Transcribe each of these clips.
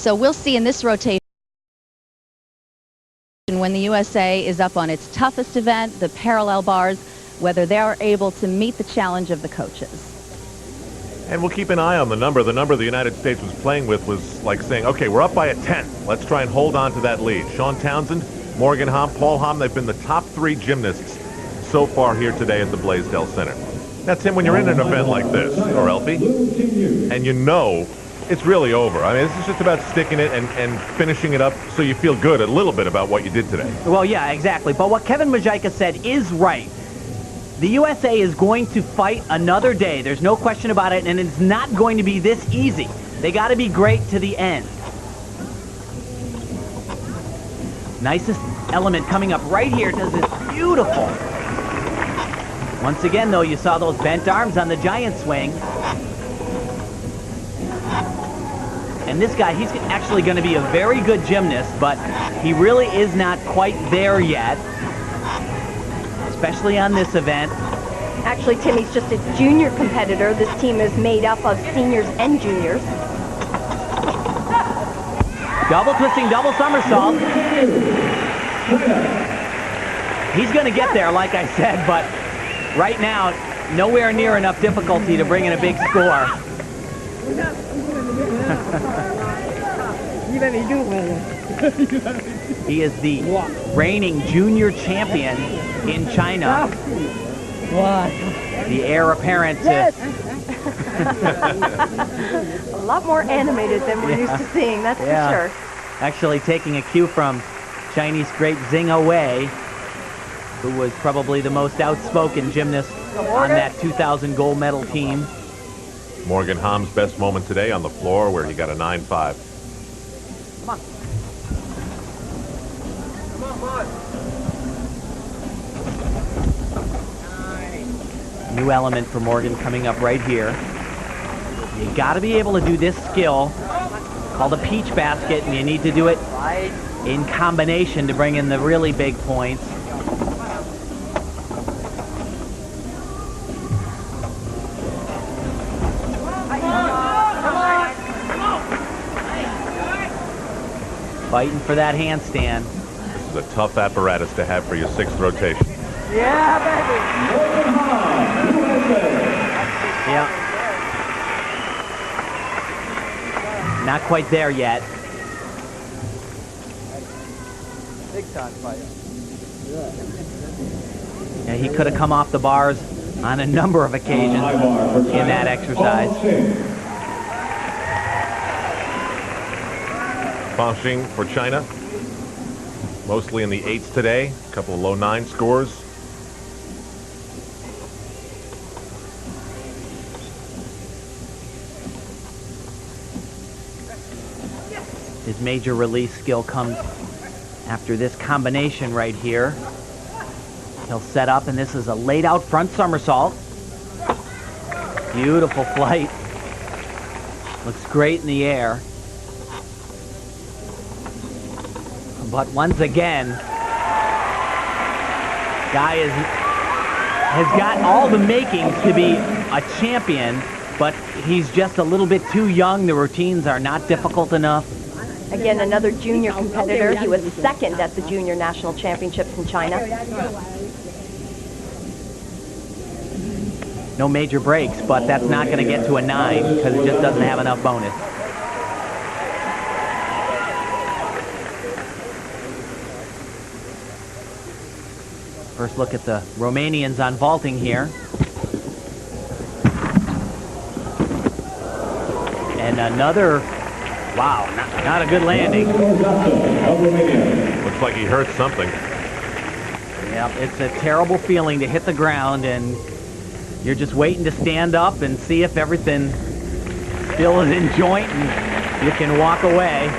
So we'll see in this rotation when the USA is up on its toughest event, the parallel bars, whether they're able to meet the challenge of the coaches. And we'll keep an eye on the number. The number the United States was playing with was like saying, okay, we're up by a 10. Let's try and hold on to that lead. Sean Townsend, Morgan Hamm, Paul Hamm, they've been the top 3 gymnasts so far here today at the Blaisdell Center. That's him when you're in an event like this, or Elfie, and you know it's really over. I mean, this is just about sticking it and finishing it up so you feel good a little bit about what you did today. Well, yeah, exactly. But what Kevin Majika said is right. The USA is going to fight another day. There's no question about it, and it's not going to be this easy. They got to be great to the end. Nicest element coming up right here. Does this beautiful. Once again, though, you saw those bent arms on the giant swing. And this guy, he's actually going to be a very good gymnast, but he really is not quite there yet, especially on this event. Actually, Tim, he's just a junior competitor. This team is made up of seniors and juniors. Double twisting, double somersault. He's going to get there, like I said, but right now, nowhere near enough difficulty to bring in a big score. He is the reigning junior champion in China. The heir apparent to... A lot more animated than we're used to seeing, that's for sure. Actually taking a cue from Chinese great Xing Wei, who was probably the most outspoken gymnast on that 2000 gold medal team. Morgan Hamm's best moment today on the floor where he got a 9.5. Come on. New element for Morgan coming up right here. You got to be able to do this skill called a peach basket, and you need to do it in combination to bring in the really big points. Fighting for that handstand. This is a tough apparatus to have for your 6th rotation. Yeah, baby. Yeah. Not quite there yet. Big time fight. Yeah, he could have come off the bars on a number of occasions in that exercise. Fangxing for China, mostly in the 8s today, a couple of low 9 scores. His major release skill comes after this combination right here. He'll set up, and this is a laid out front somersault. Beautiful flight. Looks great in the air. But once again, guy has got all the makings to be a champion, but he's just a little bit too young. The routines are not difficult enough. Again, another junior competitor. He was second at the junior national championships in China. No major breaks, but that's not going to get to a 9 because it just doesn't have enough bonus. First look at the Romanians on vaulting here. And another, wow, not a good landing. Looks like he hurt something. Yep, it's a terrible feeling to hit the ground and you're just waiting to stand up and see if everything still is in joint and you can walk away.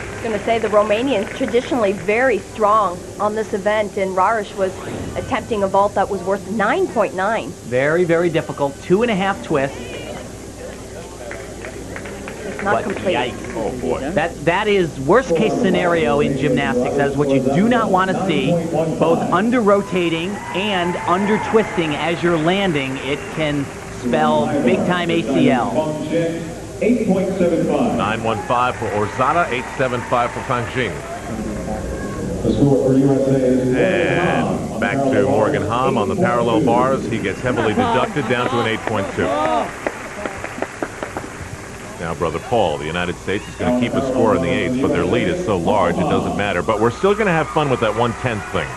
I was going to say the Romanians traditionally very strong on this event, and Raresh was attempting a vault that was worth 9.9. Very, very difficult. 2.5 twists. It's not complete. Yikes. Oh boy. That is worst case scenario in gymnastics. That is what you do not want to see. Both under rotating and under twisting as you're landing. It can spell big-time ACL. 8.75. 915 for Orzada, 875 for Pangjing. The score for USA is And back to Morgan Hamm on the parallel bars. He gets heavily deducted down to an 8.2. Now, Brother Paul, the United States is going to keep a score in the eights, but their lead is so large it doesn't matter. But we're still going to have fun with that 1/10 thing.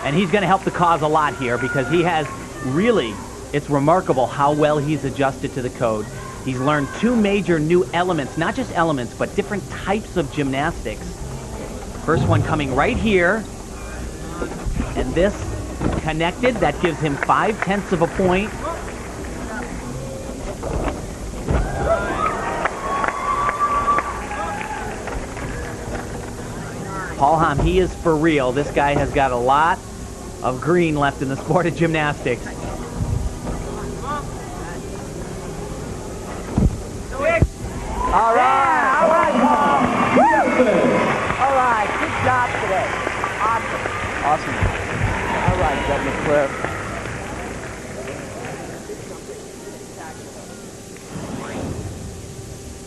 And he's going to help the cause a lot here because he has really, it's remarkable how well he's adjusted to the code. He's learned two major new elements, not just elements, but different types of gymnastics. First one coming right here. And this connected, that gives him 5/10 of a point. Paul Hamm, he is for real. This guy has got a lot of green left in the sport of gymnastics. All right. All right, Paul. All right. Good job today. Awesome. All right, Governor Cliff.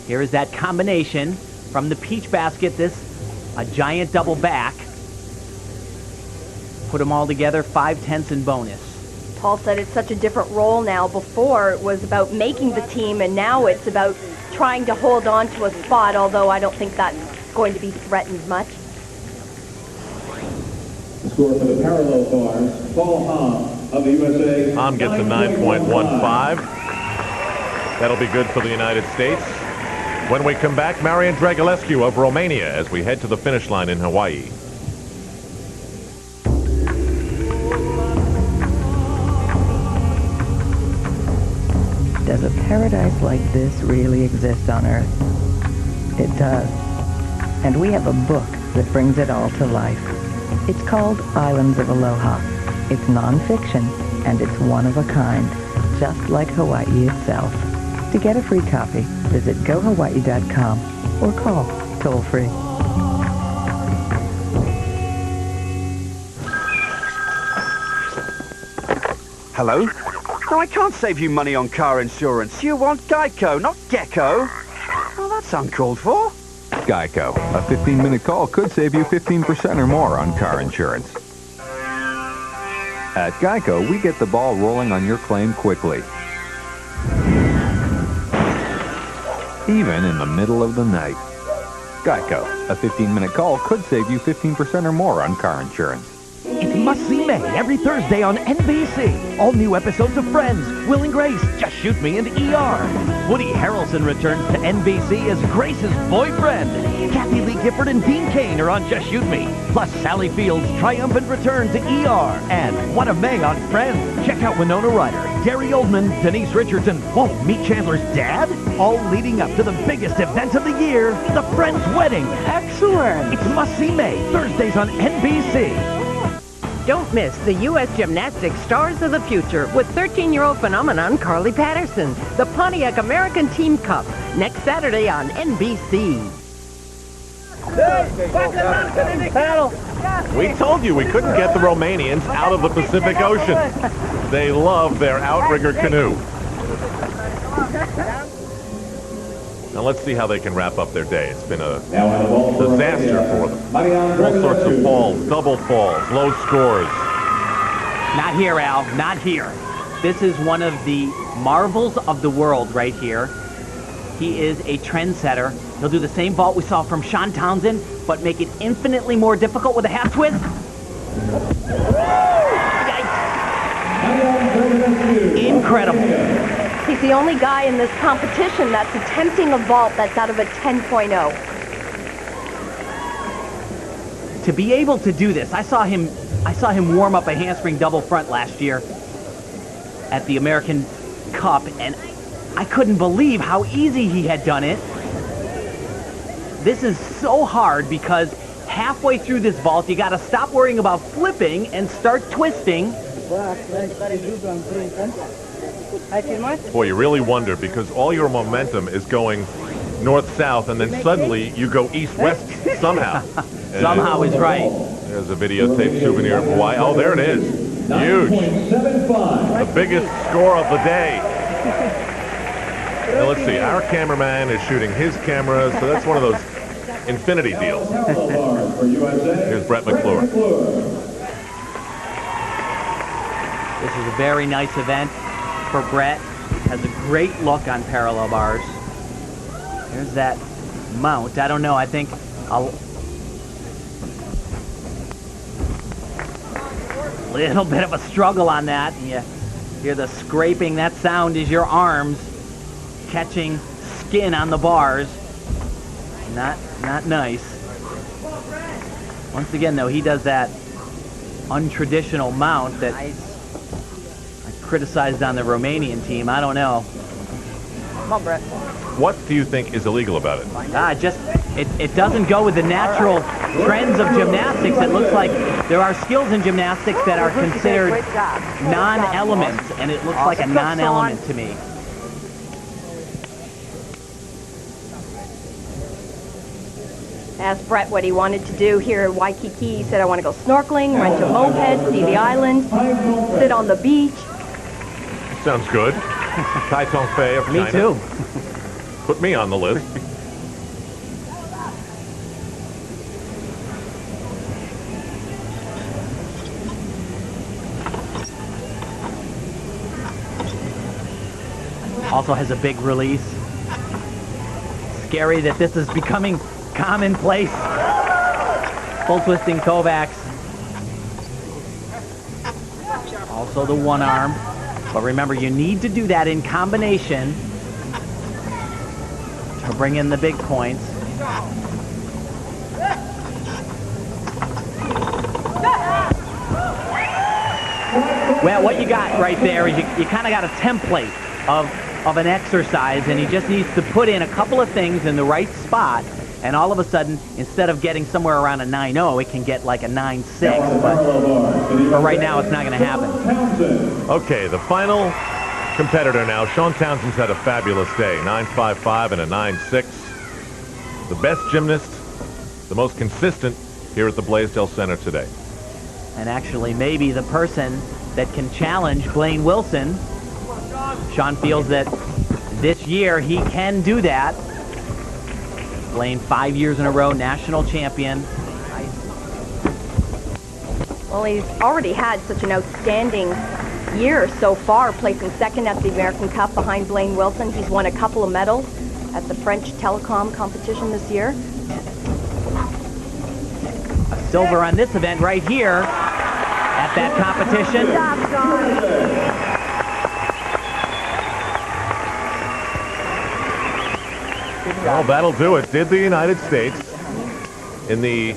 Here is that combination from the peach basket. This, a giant double back. Put them all together, 5/10 in bonus. Paul said it's such a different role now. Before it was about making the team, and now it's about trying to hold on to a spot, although I don't think that's going to be threatened much. the score for the parallel bars. Paul Hamm of the USA. Hamm gets a 9.15. That'll be good for the United States. When we come back, Marian Dragulescu of Romania as we head to the finish line in Hawaii. Does a paradise like this really exist on Earth? It does. And we have a book that brings it all to life. It's called Islands of Aloha. It's nonfiction, and it's one of a kind, just like Hawaii itself. To get a free copy, visit gohawaii.com or call toll-free. Hello? No, I can't save you money on car insurance. You want Geico, not Gecko. Oh, that's uncalled for. Geico. A 15-minute call could save you 15% or more on car insurance. At Geico, we get the ball rolling on your claim quickly. Even in the middle of the night. Geico. A 15-minute call could save you 15% or more on car insurance. It's Must-See May every Thursday on NBC. All new episodes of Friends, Will and Grace, Just Shoot Me, and ER. Woody Harrelson returns to NBC as Grace's boyfriend. Kathy Lee Gifford and Dean Cain are on Just Shoot Me. Plus Sally Field's triumphant return to ER. And One of May on Friends. Check out Winona Ryder, Gary Oldman, Denise Richardson. Whoa, meet Chandler's dad? All leading up to the biggest event of the year, the Friends Wedding. Excellent. It's Must-See May, Thursdays on NBC. Don't miss the U.S. Gymnastics Stars of the Future with 13-year-old phenomenon Carly Patterson, the Pontiac American Team Cup, next Saturday on NBC. We told you we couldn't get the Romanians out of the Pacific Ocean. They love their outrigger canoe. Now let's see how they can wrap up their day. It's been a disaster for them. All sorts of falls, double falls, low scores. Not here, Al. Not here. This is one of the marvels of the world right here. He is a trendsetter. He'll do the same vault we saw from Sean Townsend, but make it infinitely more difficult with a half twist. Yikes. Incredible. He's the only guy in this competition that's attempting a vault that's out of a 10.0. To be able to do this, I saw him warm up a handspring double front last year at the American Cup, and I couldn't believe how easy he had done it. This is so hard because halfway through this vault, you got to stop worrying about flipping and start twisting. Boy, you really wonder because all your momentum is going north-south, and then suddenly you go east-west somehow. Somehow is right. There's a videotape souvenir of Hawaii. Oh, there it is. Huge. 9.75. The biggest score of the day. Now let's see, our cameraman is shooting his camera, so that's one of those infinity deals. Here's Brett McClure. This is a very nice event for Brett. Has a great look on parallel bars. There's that mount. I don't know. I think a little bit of a struggle on that. You hear the scraping. That sound is your arms catching skin on the bars. Not nice. Once again, though, he does that untraditional mount that I criticized on the Romanian team. I don't know. Come on, Brett. What do you think is illegal about it? It doesn't go with the natural trends of gymnastics. It looks like there are skills in gymnastics that are considered non-elements, and it looks like a non-element to me. Asked Brett what he wanted to do here in Waikiki. He said, I want to go snorkeling, rent a moped, see the island, sit on the beach. Sounds good. Tai Tong Fei of China. Me too. Put me on the list. Also has a big release. Scary that this is becoming commonplace. Full twisting Kovacs. Also the one arm. But remember, you need to do that in combination to bring in the big points. Well, what you got right there is you kind of got a template of an exercise, and he just needs to put in a couple of things in the right spot, and all of a sudden, instead of getting somewhere around a 9-0, it can get like a 9-6, but for right now, it's not going to happen. Okay, the final competitor now. Sean Townsend's had a fabulous day. 9.55 and a 9.6. The best gymnast, the most consistent here at the Blaisdell Center today. And actually, maybe the person that can challenge Blaine Wilson. Sean feels that this year he can do that. Blaine 5 years in a row, national champion. Well, he's already had such an outstanding year so far, placing second at the American Cup behind Blaine Wilson. He's won a couple of medals at the French Telecom competition this year. A silver on this event right here at that competition. Well, that'll do it. Did the United States, in the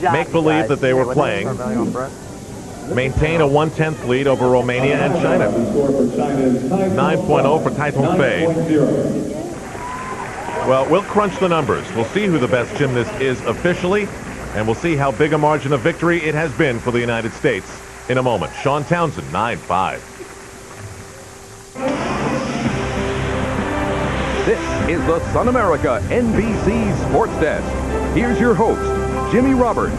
make-believe that they were playing, maintain a 1/10 lead over Romania and China. 9.0 for Tai Tong Fei. Well, we'll crunch the numbers. We'll see who the best gymnast is officially, and we'll see how big a margin of victory it has been for the United States in a moment. Sean Townsend, 9.5. This is the Sun America NBC Sports Desk. Here's your host, Jimmy Roberts.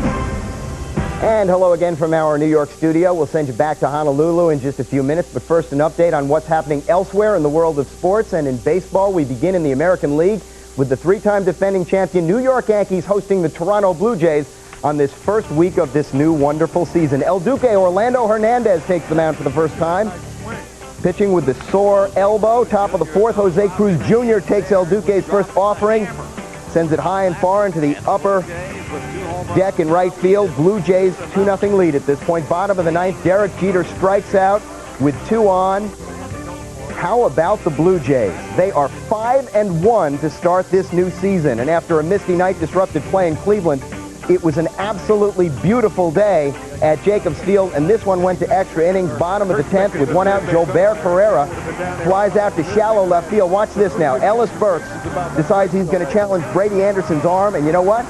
And hello again from our New York studio. We'll send you back to Honolulu in just a few minutes, but first an update on what's happening elsewhere in the world of sports. And in baseball, we begin in the American League with the three-time defending champion New York Yankees hosting the Toronto Blue Jays on this first week of this new wonderful season. El Duque Orlando Hernandez takes the mound for the first time. Pitching with the sore elbow. Top of the fourth, Jose Cruz Jr. takes El Duque's first offering. Sends it high and far into the upper deck in right field. Blue Jays 2-0 lead at this point. Bottom of the ninth, Derek Jeter strikes out with 2 on. How about the Blue Jays? They are 5-1 to start this new season. And after a misty night disrupted play in Cleveland, it was an absolutely beautiful day at Jacobs Field, and this one went to extra innings. Bottom of the 10th with 1 out. Gilbert Carrera flies out to shallow left field. Watch this now. Ellis Burks decides he's going to challenge Brady Anderson's arm, and you know what?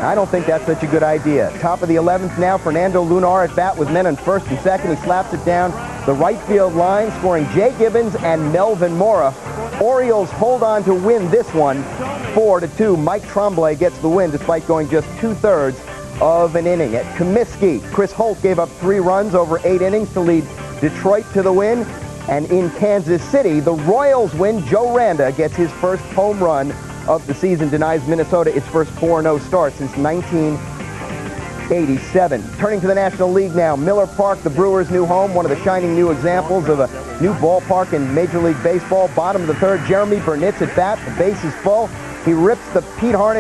I don't think that's such a good idea. Top of the 11th now, Fernando Lunar at bat with men on first and second. He slaps it down the right field line, scoring Jay Gibbons and Melvin Mora. Orioles hold on to win this one 4-2. Mike Tremblay gets the win despite going just 2/3 of an inning. At Comiskey, Chris Holt gave up 3 runs over 8 innings to lead Detroit to the win. And in Kansas City, the Royals win. Joe Randa gets his first home run of the season, denies Minnesota its first 4-0 start since 1987. Turning to the National League now, Miller Park, the Brewers' new home, one of the shining new examples of a new ballpark in Major League Baseball. Bottom of the third, Jeremy Burnitz at bat. The base is full. He rips the Pete Harnish